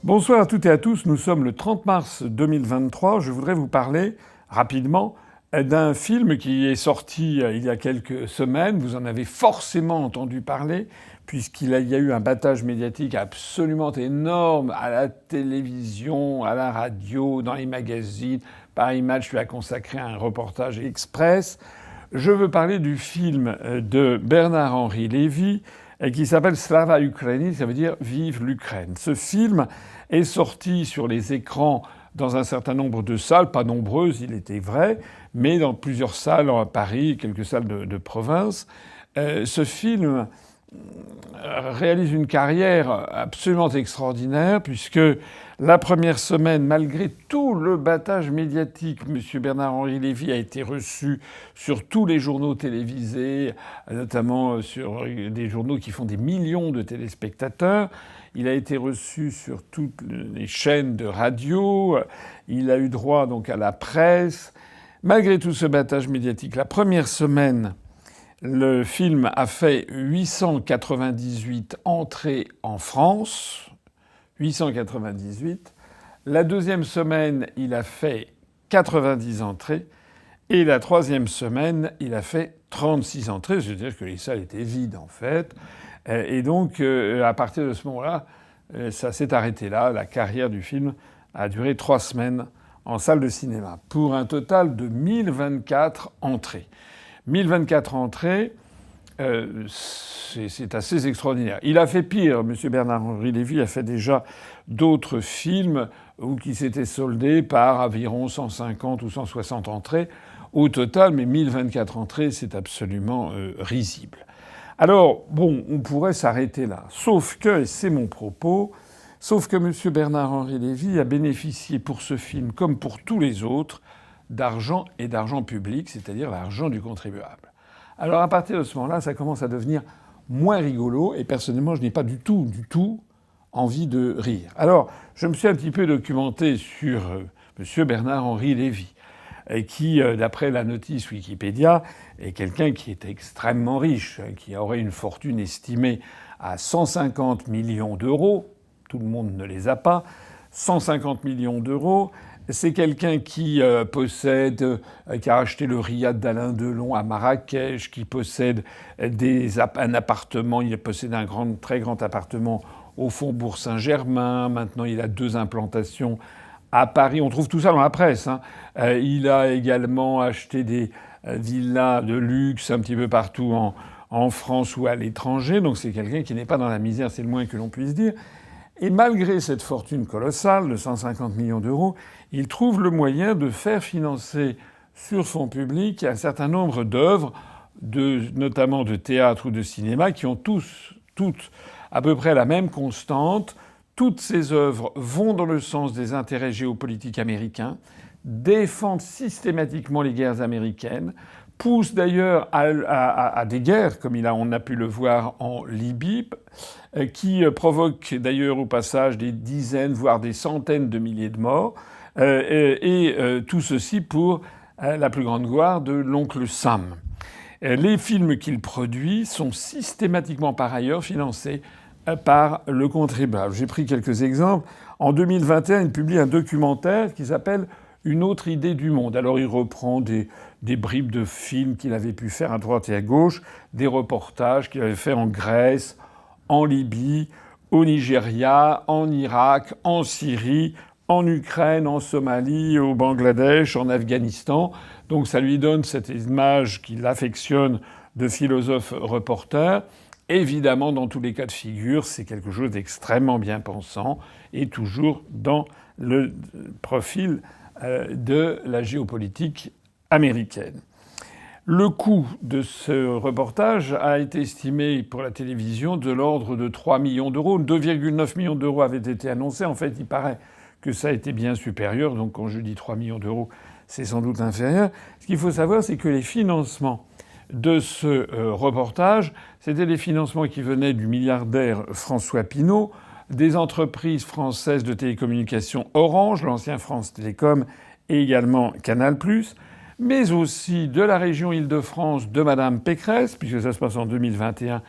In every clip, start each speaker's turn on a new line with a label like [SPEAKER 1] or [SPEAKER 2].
[SPEAKER 1] Bonsoir à toutes et à tous, nous sommes le 30 mars 2023. Je voudrais vous parler rapidement d'un film qui est sorti il y a quelques semaines. Vous en avez forcément entendu parler, puisqu'il y a eu un battage médiatique absolument énorme à la télévision, à la radio, dans les magazines. Paris Match lui a consacré un reportage express. Je veux parler du film de Bernard-Henri Lévy qui s'appelle Slava Ukraini, ça veut dire Vive l'Ukraine. Ce film est sorti sur les écrans dans un certain nombre de salles, pas nombreuses, il était vrai, mais dans plusieurs salles à Paris, quelques salles de province. Ce film réalise une carrière absolument extraordinaire puisque la première semaine, malgré tout le battage médiatique, M. Bernard-Henri Lévy a été reçu sur tous les journaux télévisés, notamment sur des journaux qui font des millions de téléspectateurs. Il a été reçu sur toutes les chaînes de radio. Il a eu droit donc à la presse. Malgré tout ce battage médiatique, la première semaine, le film a fait 898 entrées en France. 898. La deuxième semaine, il a fait 90 entrées. Et la troisième semaine, il a fait 36 entrées. C'est-à-dire que les salles étaient vides, en fait. Et donc, à partir de ce moment-là, ça s'est arrêté là. La carrière du film a duré 3 semaines en salle de cinéma, pour un total de 1024 entrées. 1024 entrées, c'est assez extraordinaire. Il a fait pire. M. Bernard-Henri Lévy a fait déjà d'autres films qui s'étaient soldés par environ 150 ou 160 entrées au total, mais 1024 entrées, c'est absolument risible. Alors, bon, on pourrait s'arrêter là. Sauf que, et c'est mon propos, sauf que M. Bernard-Henri Lévy a bénéficié pour ce film, comme pour tous les autres, d'argent et d'argent public, c'est-à-dire l'argent du contribuable. Alors à partir de ce moment-là, ça commence à devenir moins rigolo et personnellement, je n'ai pas du tout envie de rire. Alors, je me suis un petit peu documenté sur M. Bernard-Henri Lévy, qui, d'après la notice Wikipédia, est quelqu'un qui est extrêmement riche, qui aurait une fortune estimée à 150 millions d'euros. Tout le monde ne les a pas. 150 millions d'euros. C'est quelqu'un qui qui a acheté le riad d'Alain Delon à Marrakech, qui possède un appartement. Il possède un très grand appartement au Faubourg Saint-Germain. Maintenant, il a 2 implantations à Paris. On trouve tout ça dans la presse. Il a également acheté des villas de luxe un petit peu partout en France ou à l'étranger. Donc c'est quelqu'un qui n'est pas dans la misère, c'est le moins que l'on puisse dire. Et malgré cette fortune colossale de 150 millions d'euros, il trouve le moyen de faire financer sur son public un certain nombre d'œuvres, notamment de théâtre ou de cinéma, qui ont toutes à peu près la même constante. Toutes ces œuvres vont dans le sens des intérêts géopolitiques américains, défendent systématiquement les guerres américaines, poussent d'ailleurs à des guerres, comme on a pu le voir en Libye, qui provoquent d'ailleurs au passage des dizaines, voire des centaines de milliers de morts, et tout ceci pour la plus grande gloire de l'oncle Sam. Les films qu'il produit sont systématiquement par ailleurs financés par le contribuable. J'ai pris quelques exemples. En 2021, il publie un documentaire qui s'appelle Une autre idée du monde. Alors il reprend des bribes de films qu'il avait pu faire à droite et à gauche, des reportages qu'il avait fait en Grèce, en Libye, au Nigeria, en Irak, en Syrie, en Ukraine, en Somalie, au Bangladesh, en Afghanistan. Donc ça lui donne cette image qu'il affectionne de philosophe reporter. Évidemment, dans tous les cas de figure, c'est quelque chose d'extrêmement bien pensant et toujours dans le profil de la géopolitique américaine. Le coût de ce reportage a été estimé pour la télévision de l'ordre de 3 millions d'euros. 2,9 millions d'euros avaient été annoncés. En fait, il paraît que ça a été bien supérieur. Donc quand je dis 3 millions d'euros, c'est sans doute inférieur. Ce qu'il faut savoir, c'est que les financements de ce reportage, c'était des financements qui venaient du milliardaire François Pinault, des entreprises françaises de télécommunications Orange, l'ancien France Télécom, et également Canal+, mais aussi de la région Île-de-France de Madame Pécresse, puisque ça se passe en 2021,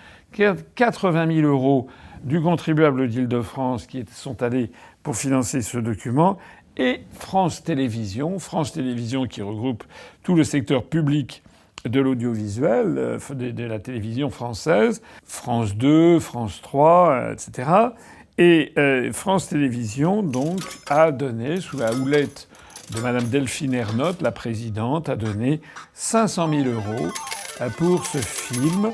[SPEAKER 1] 80 000 euros du contribuable d'Île-de-France qui sont allés pour financer ce document, et France Télévisions qui regroupe tout le secteur public de l'audiovisuel, de la télévision française, France 2, France 3, etc. Et France Télévisions, donc, a donné, sous la houlette de Madame Delphine Ernotte, la présidente, a donné 500 000 euros pour ce film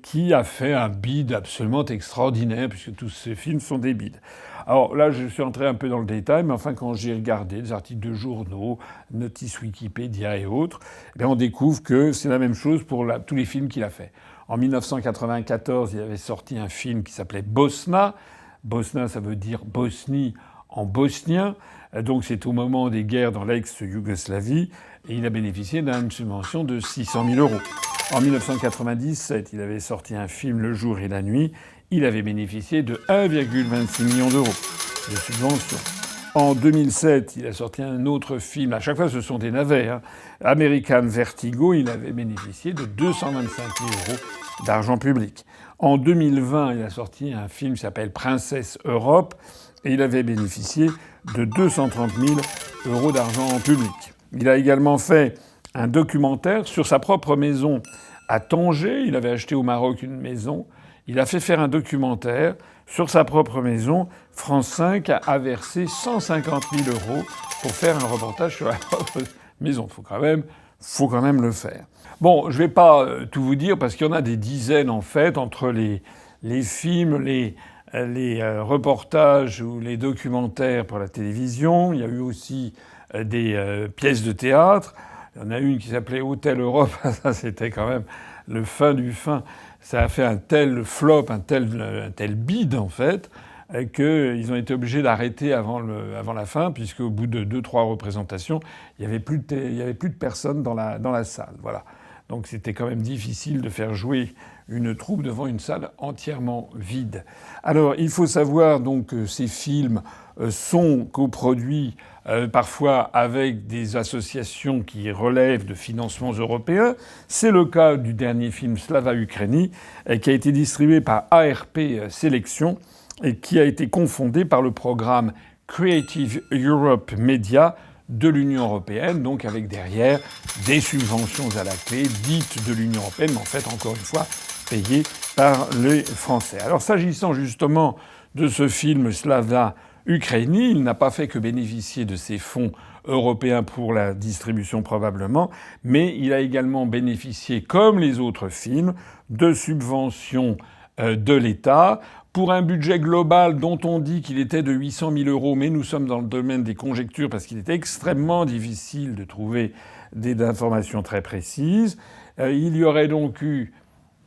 [SPEAKER 1] qui a fait un bid absolument extraordinaire, puisque tous ces films sont des bids. Alors là, je suis entré un peu dans le détail, mais enfin, quand j'ai regardé des articles de journaux, notices Wikipédia et autres, eh bien, on découvre que c'est la même chose pour tous les films qu'il a fait. En 1994, il avait sorti un film qui s'appelait Bosna. Bosna, ça veut dire Bosnie en bosnien. Donc c'est au moment des guerres dans l'ex-Yougoslavie. Et il a bénéficié d'une subvention de 600 000 euros. En 1997, il avait sorti un film Le jour et la nuit. Il avait bénéficié de 1,26 million d'euros de subvention. En 2007, il a sorti un autre film. À chaque fois, ce sont des navets. Hein. American Vertigo, il avait bénéficié de 225 000 euros d'argent public. En 2020, il a sorti un film qui s'appelle Princesse Europe et il avait bénéficié de 230 000 euros d'argent public. Il a également fait un documentaire sur sa propre maison à Tanger. Il avait acheté au Maroc une maison. Il a fait faire un documentaire sur sa propre maison. France 5 a versé 150 000 euros pour faire un reportage sur la propre maison. Faut quand même le faire. Bon, je vais pas tout vous dire parce qu'il y en a des dizaines en fait entre les films, les reportages ou les documentaires pour la télévision. Il y a eu aussi des pièces de théâtre. Il y en a une qui s'appelait Hôtel Europe. Ça, c'était quand même le fin du fin. Ça a fait un tel flop, un tel bide, en fait, qu'ils ont été obligés d'arrêter avant la fin, puisqu'au bout de 2-3 représentations, il y avait plus de personnes dans la salle. Voilà. Donc c'était quand même difficile de faire jouer une troupe devant une salle entièrement vide. Alors il faut savoir donc que ces films sont coproduits parfois avec des associations qui relèvent de financements européens. C'est le cas du dernier film Slava Ukraini qui a été distribué par ARP Sélection et qui a été confondé par le programme Creative Europe Media de l'Union européenne, donc avec derrière des subventions à la clé dites de l'Union européenne, mais en fait, encore une fois, payées par les Français. Alors s'agissant justement de ce film Slava Ukraini, il n'a pas fait que bénéficier de ces fonds européens pour la distribution probablement, mais il a également bénéficié, comme les autres films, de subventions de l'État pour un budget global dont on dit qu'il était de 800 000 euros, mais nous sommes dans le domaine des conjectures parce qu'il est extrêmement difficile de trouver des informations très précises. Il y aurait donc eu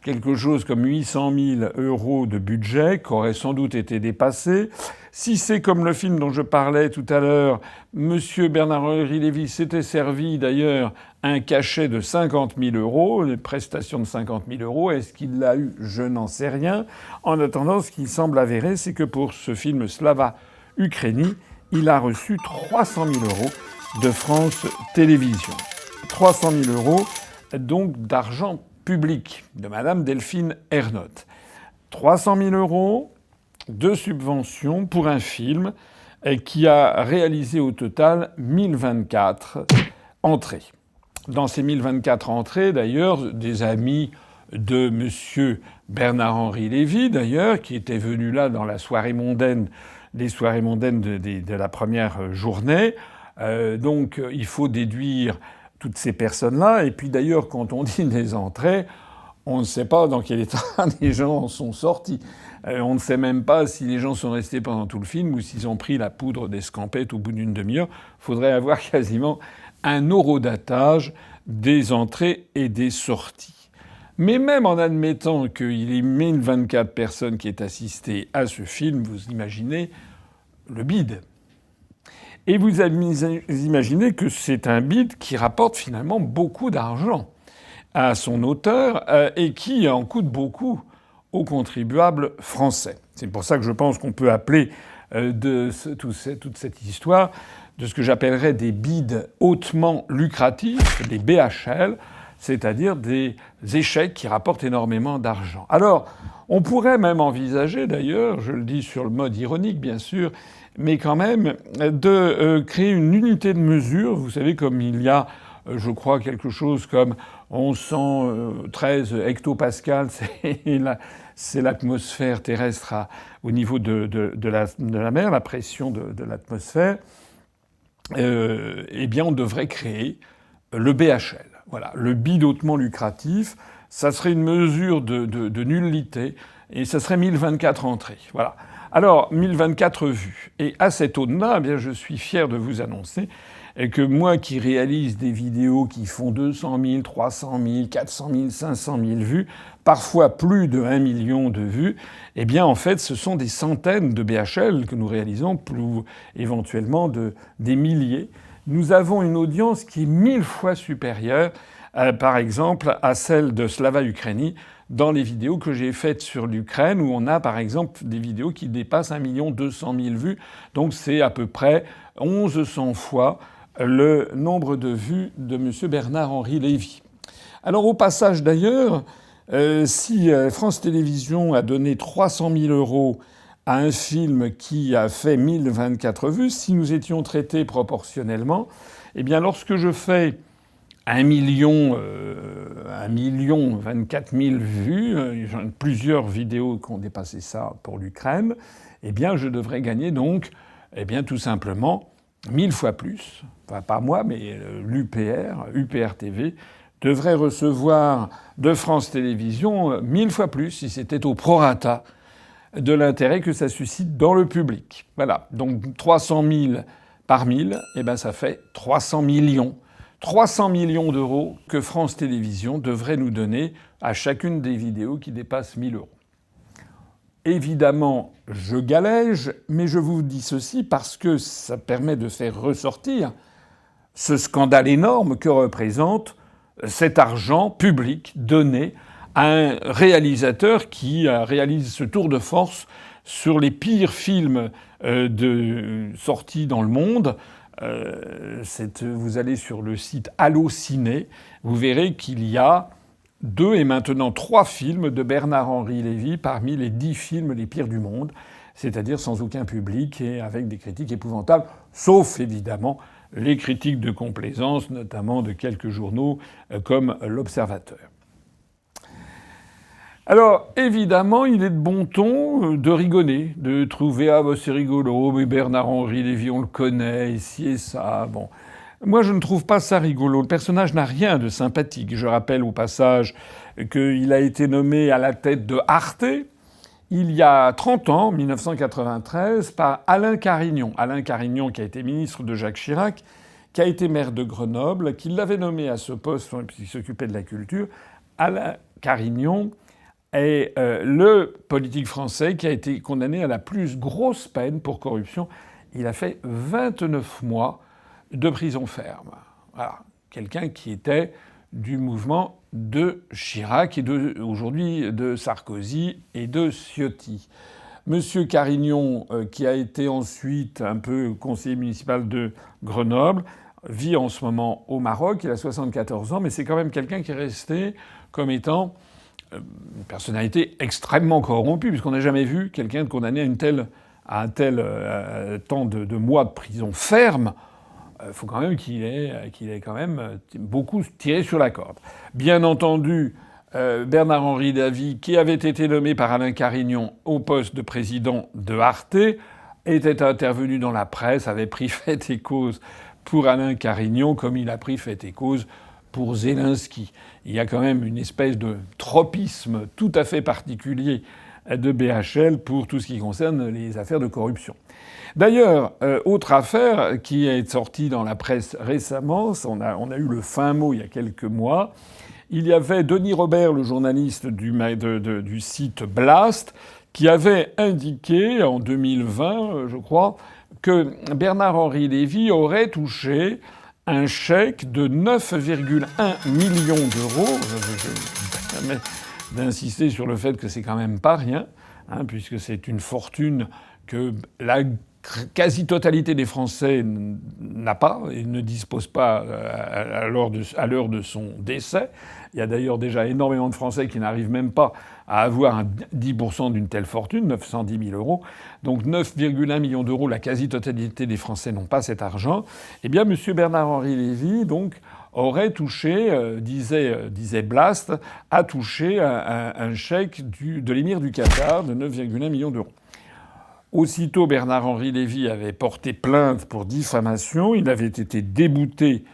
[SPEAKER 1] quelque chose comme 800 000 euros de budget qui aurait sans doute été dépassé. Si c'est comme le film dont je parlais tout à l'heure, Monsieur Bernard-Henri Lévy s'était servi d'ailleurs un cachet de 50 000 euros, une prestation de 50 000 euros. Est-ce qu'il l'a eu? Je n'en sais rien. En attendant, ce qui semble avéré, c'est que pour ce film Slava Ukraini, il a reçu 300 000 euros de France Télévisions. 300 000 euros, donc d'argent public de Madame Delphine Ernotte. 300 000 euros de subvention pour un film qui a réalisé au total 1024 entrées. Dans ces 1024 entrées, d'ailleurs, des amis de Monsieur Bernard-Henri Lévy, d'ailleurs, qui était venu là dans la soirée mondaine, les soirées mondaines de la première journée. Donc, il faut déduire toutes ces personnes-là. Et puis, d'ailleurs, quand on dit des entrées, on ne sait pas dans quel état les gens en sont sortis. On ne sait même pas si les gens sont restés pendant tout le film ou s'ils ont pris la poudre d'escampette au bout d'une demi-heure. Il faudrait avoir quasiment un horodatage des entrées et des sorties. Mais même en admettant qu'il y ait 1024 personnes qui aient assisté à ce film, vous imaginez le bide. Et vous imaginez que c'est un bide qui rapporte finalement beaucoup d'argent à son auteur et qui en coûte beaucoup aux contribuables français. C'est pour ça que je pense qu'on peut appeler toute cette histoire de ce que j'appellerais des bids hautement lucratifs, des BHL, c'est-à-dire des échecs qui rapportent énormément d'argent. Alors, on pourrait même envisager, d'ailleurs, je le dis sur le mode ironique bien sûr, mais quand même, de créer une unité de mesure. Vous savez, comme il y a, je crois, quelque chose comme 1113 hectopascals, c'est l'atmosphère terrestre au niveau de la mer, la pression de l'atmosphère. Eh bien, on devrait créer le BHL. Voilà, le bid hautement lucratif, ça serait une mesure de nullité, et ça serait 1024 entrées. Voilà. Alors, 1024 vues. Et à cette aune-là, eh bien, je suis fier de vous annoncer que moi qui réalise des vidéos qui font 200 000, 300 000, 400 000, 500 000 vues, parfois plus de 1 million de vues, eh bien, en fait, ce sont des centaines de BHL que nous réalisons, plus éventuellement des milliers. Nous avons une audience qui est 1000 fois supérieure, par exemple, à celle de Slava Ukraini dans les vidéos que j'ai faites sur l'Ukraine, où on a, par exemple, des vidéos qui dépassent 1 200 000 vues. Donc c'est à peu près 1100 fois le nombre de vues de M. Bernard-Henri Lévy. Alors au passage d'ailleurs, si France Télévisions a donné 300 000 € à un film qui a fait 1024 vues, si nous étions traités proportionnellement, eh bien lorsque je fais 1 million 24 000 vues, plusieurs vidéos qui ont dépassé ça pour l'Ukraine, eh bien je devrais gagner donc, eh bien tout simplement 1000 fois plus. Enfin pas moi, mais UPR TV devrait recevoir de France Télévisions 1000 fois plus si c'était au prorata de l'intérêt que ça suscite dans le public. Voilà. Donc 300 000 par 1000, eh ben ça fait 300 millions. 300 millions d'euros que France Télévisions devrait nous donner à chacune des vidéos qui dépassent 1000 €. Évidemment, je galège, mais je vous dis ceci parce que ça permet de faire ressortir ce scandale énorme que représente cet argent public donné à un réalisateur qui réalise ce tour de force sur les pires films sortis dans le monde. Vous allez sur le site Allociné, vous verrez qu'il y a 2 et maintenant 3 films de Bernard-Henri Lévy parmi les 10 films les pires du monde, c'est-à-dire sans aucun public et avec des critiques épouvantables, sauf évidemment les critiques de complaisance, notamment de quelques journaux comme L'Observateur. Alors, évidemment, il est de bon ton de rigoler, de trouver « Ah, bah, c'est rigolo, mais Bernard-Henri Lévy, on le connaît, ici et ça. » Bon. Moi, je ne trouve pas ça rigolo. Le personnage n'a rien de sympathique. Je rappelle au passage qu'il a été nommé à la tête de Arte il y a 30 ans, 1993, par Alain Carignon. Alain Carignon, qui a été ministre de Jacques Chirac, qui a été maire de Grenoble, qui l'avait nommé à ce poste puisqu'il s'occupait de la culture. Alain Carignon est le politique français qui a été condamné à la plus grosse peine pour corruption. Il a fait 29 mois de prison ferme. Voilà. Quelqu'un qui était du mouvement de Chirac et aujourd'hui de Sarkozy et de Ciotti. Monsieur Carignon, qui a été ensuite un peu conseiller municipal de Grenoble, vit en ce moment au Maroc. Il a 74 ans, mais c'est quand même quelqu'un qui est resté comme étant une personnalité extrêmement corrompue, puisqu'on n'a jamais vu quelqu'un condamné à un tel temps de mois de prison ferme. Il faut quand même qu'il ait quand même beaucoup tiré sur la corde. Bien entendu, Bernard-Henri Lévy, qui avait été nommé par Alain Carignon au poste de président de Arte, était intervenu dans la presse, avait pris fait et cause pour Alain Carignon, comme il a pris fait et cause pour Zelensky. Il y a quand même une espèce de tropisme tout à fait particulier de BHL pour tout ce qui concerne les affaires de corruption. D'ailleurs, autre affaire qui est sortie dans la presse récemment, on a eu le fin mot il y a quelques mois. Il y avait Denis Robert, le journaliste du site Blast, qui avait indiqué en 2020, je crois, que Bernard-Henri Lévy aurait touché un chèque de 9,1 millions d'euros. Je permets d'insister sur le fait que c'est quand même pas rien, puisque c'est une fortune que la quasi-totalité des Français n'a pas et ne dispose pas à l'heure de son décès. Il y a d'ailleurs déjà énormément de Français qui n'arrivent même pas à avoir un 10% d'une telle fortune, 910 000 euros. Donc 9,1 millions d'euros, la quasi-totalité des Français n'ont pas cet argent. Eh bien, M. Bernard-Henri Lévy, donc, aurait touché, disait Blast, a touché un chèque de l'émir du Qatar de 9,1 millions d'euros. Aussitôt, Bernard-Henri Lévy avait porté plainte pour diffamation. Il avait été débouté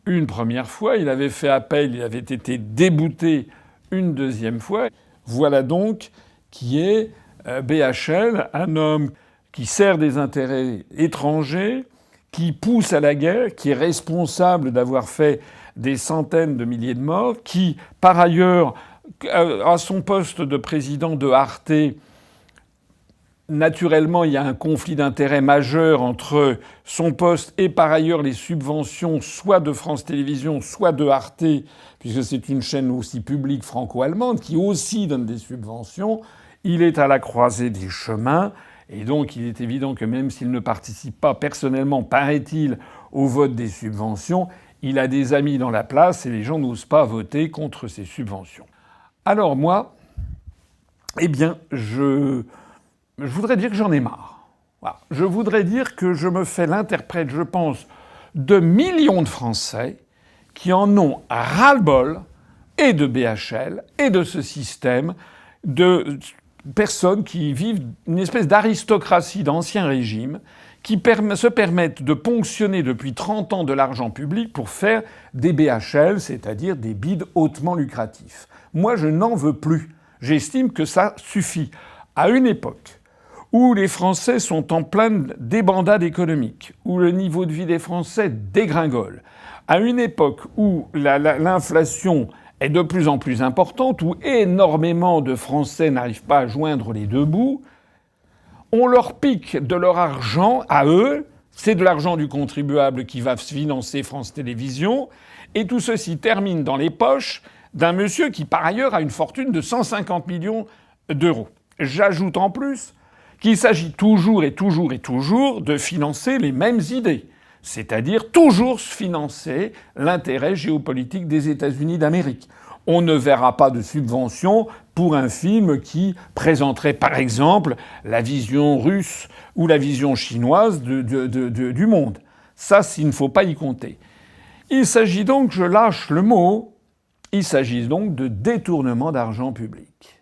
[SPEAKER 1] une première fois. Il avait fait appel. Il avait été débouté une deuxième fois. Voilà donc qui est BHL, un homme qui sert des intérêts étrangers, qui pousse à la guerre, qui est responsable d'avoir fait des centaines de milliers de morts, qui, par ailleurs, à son poste de président de Arte, naturellement, il y a un conflit d'intérêts majeur entre son poste et par ailleurs les subventions soit de France Télévisions, soit de Arte, puisque c'est une chaîne aussi publique franco-allemande qui aussi donne des subventions. Il est à la croisée des chemins et donc il est évident que même s'il ne participe pas personnellement, paraît-il, au vote des subventions, il a des amis dans la place et les gens n'osent pas voter contre ces subventions. Alors moi, eh bien, je voudrais dire que j'en ai marre. Voilà. Je voudrais dire que je me fais l'interprète, je pense, de millions de Français qui en ont ras-le-bol et de BHL et de ce système, de personnes qui vivent une espèce d'aristocratie d'Ancien Régime, qui se permettent de ponctionner depuis 30 ans de l'argent public pour faire des BHL, c'est-à-dire des bids hautement lucratifs. Moi, je n'en veux plus. J'estime que ça suffit. À une époque où les Français sont en pleine débandade économique, où le niveau de vie des Français dégringole, à une époque où l'inflation est de plus en plus importante, où énormément de Français n'arrivent pas à joindre les deux bouts, on leur pique de leur argent à eux, c'est de l'argent du contribuable qui va financer France Télévisions, et tout ceci termine dans les poches d'un monsieur qui, par ailleurs, a une fortune de 150 millions d'euros. J'ajoute en plus qu'il s'agit toujours et toujours et toujours de financer les mêmes idées, c'est-à-dire toujours financer l'intérêt géopolitique des États-Unis d'Amérique. On ne verra pas de subvention pour un film qui présenterait par exemple la vision russe ou la vision chinoise du monde. Ça, il ne faut pas y compter. Il s'agit donc, je lâche le mot, il s'agit donc de détournement d'argent public.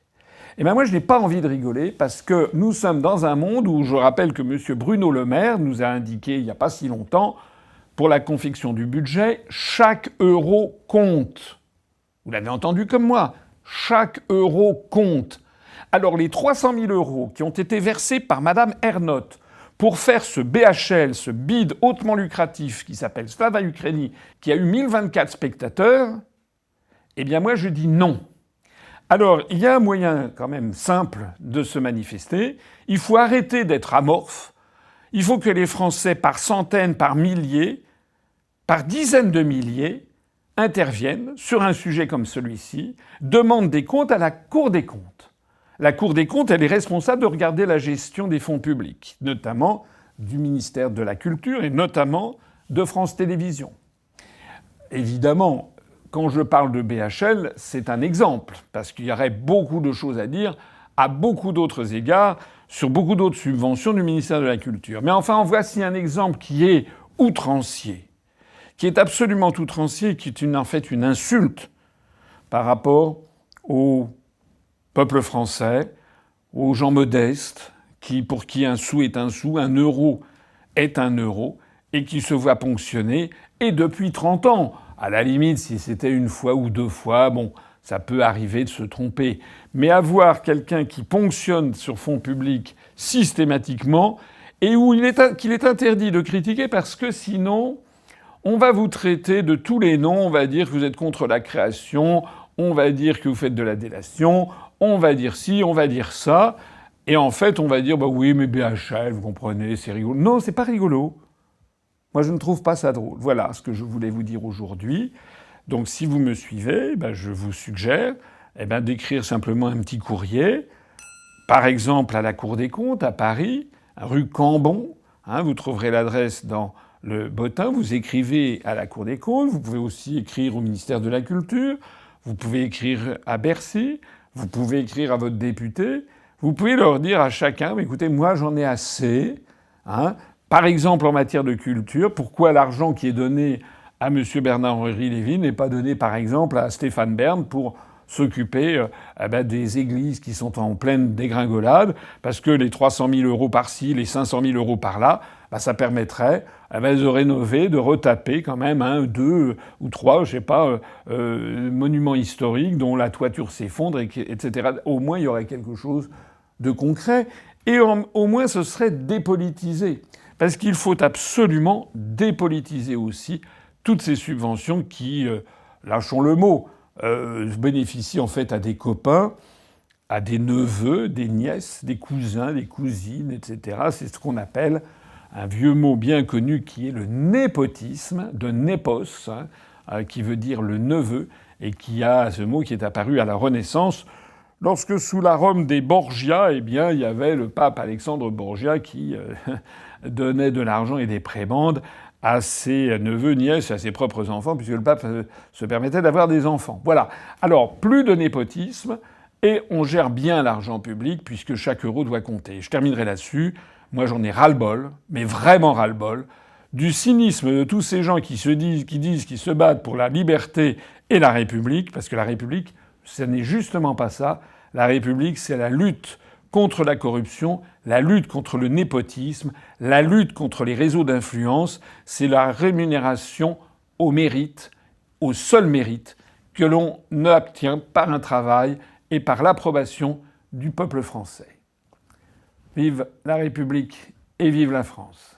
[SPEAKER 1] Eh bien moi, je n'ai pas envie de rigoler parce que nous sommes dans un monde où je rappelle que M. Bruno Le Maire nous a indiqué il n'y a pas si longtemps, pour la confection du budget, chaque euro compte. Vous l'avez entendu comme moi, chaque euro compte. Alors les 300 000 euros qui ont été versés par Mme Ernotte pour faire ce BHL, ce bid hautement lucratif qui s'appelle Slava Ukraini, qui a eu 1024 spectateurs, eh bien moi je dis non. Alors, il y a un moyen quand même simple de se manifester. Il faut arrêter d'être amorphe. Il faut que les Français, par centaines, par milliers, par dizaines de milliers, interviennent sur un sujet comme celui-ci, demandent des comptes à la Cour des comptes. La Cour des comptes, elle est responsable de regarder la gestion des fonds publics, notamment du ministère de la Culture et notamment de France Télévisions. Évidemment, quand je parle de BHL, c'est un exemple, parce qu'il y aurait beaucoup de choses à dire à beaucoup d'autres égards, sur beaucoup d'autres subventions du ministère de la Culture. Mais enfin, voici un exemple qui est outrancier, qui est absolument outrancier, qui est en fait une insulte par rapport au peuple français, aux gens modestes, pour qui un sou est un sou, un euro est un euro, et qui se voient ponctionner, et depuis 30 ans. À la limite, si c'était une fois ou deux fois, bon, ça peut arriver de se tromper. Mais avoir quelqu'un qui ponctionne sur fonds publics systématiquement et qu'il est interdit de critiquer parce que sinon, on va vous traiter de tous les noms. On va dire que vous êtes contre la création, on va dire que vous faites de la délation, on va dire ci, on va dire ça. Et en fait, on va dire, bah oui, mais BHL, vous comprenez, c'est rigolo. Non, c'est pas rigolo. Moi, je ne trouve pas ça drôle. Voilà ce que je voulais vous dire aujourd'hui. Donc, si vous me suivez, je vous suggère d'écrire simplement un petit courrier, par exemple à la Cour des comptes, à Paris, rue Cambon, Vous trouverez l'adresse dans le Bottin. Vous écrivez à la Cour des comptes. Vous pouvez aussi écrire au ministère de la Culture. Vous pouvez écrire à Bercy. Vous pouvez écrire à votre député. Vous pouvez leur dire à chacun, écoutez, moi j'en ai assez. Par exemple, en matière de culture, pourquoi l'argent qui est donné à M. Bernard-Henri Lévy n'est pas donné, par exemple, à Stéphane Bern pour s'occuper des églises qui sont en pleine dégringolade, parce que les 300 000 euros par-ci, les 500 000 euros par-là, ça permettrait de rénover, de retaper quand même 1, 2 ou 3, monuments historiques dont la toiture s'effondre, etc. Au moins, il y aurait quelque chose de concret. Et au moins, ce serait dépolitisé. Parce qu'il faut absolument dépolitiser aussi toutes ces subventions qui, lâchons le mot, bénéficient en fait à des copains, à des neveux, des nièces, des cousins, des cousines, etc. C'est ce qu'on appelle un vieux mot bien connu qui est le népotisme, de népos, qui veut dire le neveu, et qui a ce mot qui est apparu à la Renaissance, lorsque sous la Rome des Borgia, il y avait le pape Alexandre Borgia qui donnait de l'argent et des prébendes à ses neveux, nièces, à ses propres enfants, puisque le pape se permettait d'avoir des enfants. Voilà. Alors, plus de népotisme, et on gère bien l'argent public, puisque chaque euro doit compter. Je terminerai là-dessus. Moi, j'en ai ras-le-bol, mais vraiment ras-le-bol, du cynisme de tous ces gens qui se battent pour la liberté et la République, parce que la République, ce n'est justement pas ça. La République, c'est la lutte contre la corruption, la lutte contre le népotisme, la lutte contre les réseaux d'influence. C'est la rémunération au mérite, au seul mérite, que l'on obtient par un travail et par l'approbation du peuple français. Vive la République et vive la France.